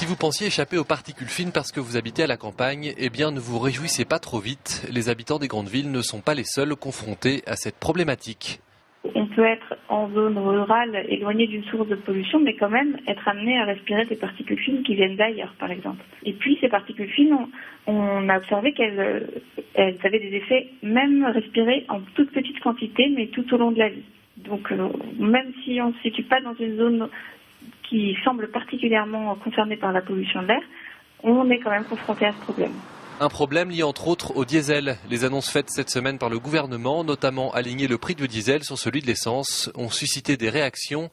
vous pensiez échapper aux particules fines parce que vous habitez à la campagne, eh bien ne vous réjouissez pas trop vite. Les habitants des grandes villes ne sont pas les seuls confrontés à cette problématique. On peut être en zone rurale, éloigné d'une source de pollution, mais quand même être amené à respirer des particules fines qui viennent d'ailleurs, par exemple. Et puis ces particules fines, on a observé qu'elles avaient des effets même respirés en toute petite quantité, mais tout au long de la vie. Donc même si on ne se situe pas dans une zone qui semble particulièrement concernée par la pollution de l'air, on est quand même confronté à ce problème. Un problème lié entre autres au diesel. Les annonces faites cette semaine par le gouvernement, notamment aligner le prix du diesel sur celui de l'essence, ont suscité des réactions,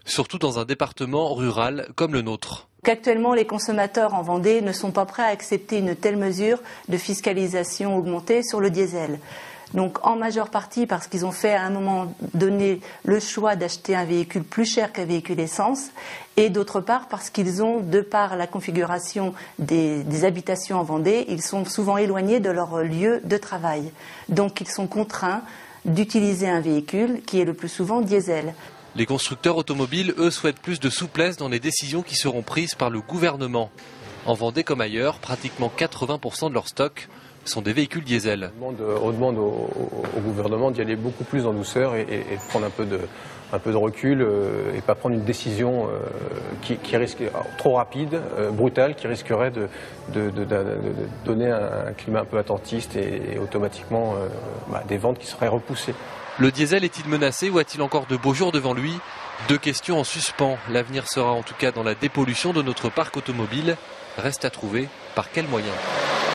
surtout dans un département rural comme le nôtre. Qu'actuellement, les consommateurs en Vendée ne sont pas prêts à accepter une telle mesure de fiscalisation augmentée sur le diesel. Donc en majeure partie parce qu'ils ont fait à un moment donné le choix d'acheter un véhicule plus cher qu'un véhicule essence, et d'autre part parce qu'ils ont, de par la configuration des habitations en Vendée, ils sont souvent éloignés de leur lieu de travail. Donc ils sont contraints d'utiliser un véhicule qui est le plus souvent diesel. Les constructeurs automobiles, eux, souhaitent plus de souplesse dans les décisions qui seront prises par le gouvernement. En Vendée comme ailleurs, pratiquement 80% de leur stock sont des véhicules diesel. On demande au gouvernement d'y aller beaucoup plus en douceur et de prendre un peu de recul et pas prendre une décision qui risque trop rapide, brutale, qui risquerait de donner un climat un peu attentiste et automatiquement des ventes qui seraient repoussées. Le diesel est-il menacé ou a-t-il encore de beaux jours devant lui? Deux questions en suspens. L'avenir sera en tout cas dans la dépollution de notre parc automobile. Reste à trouver par quels moyens.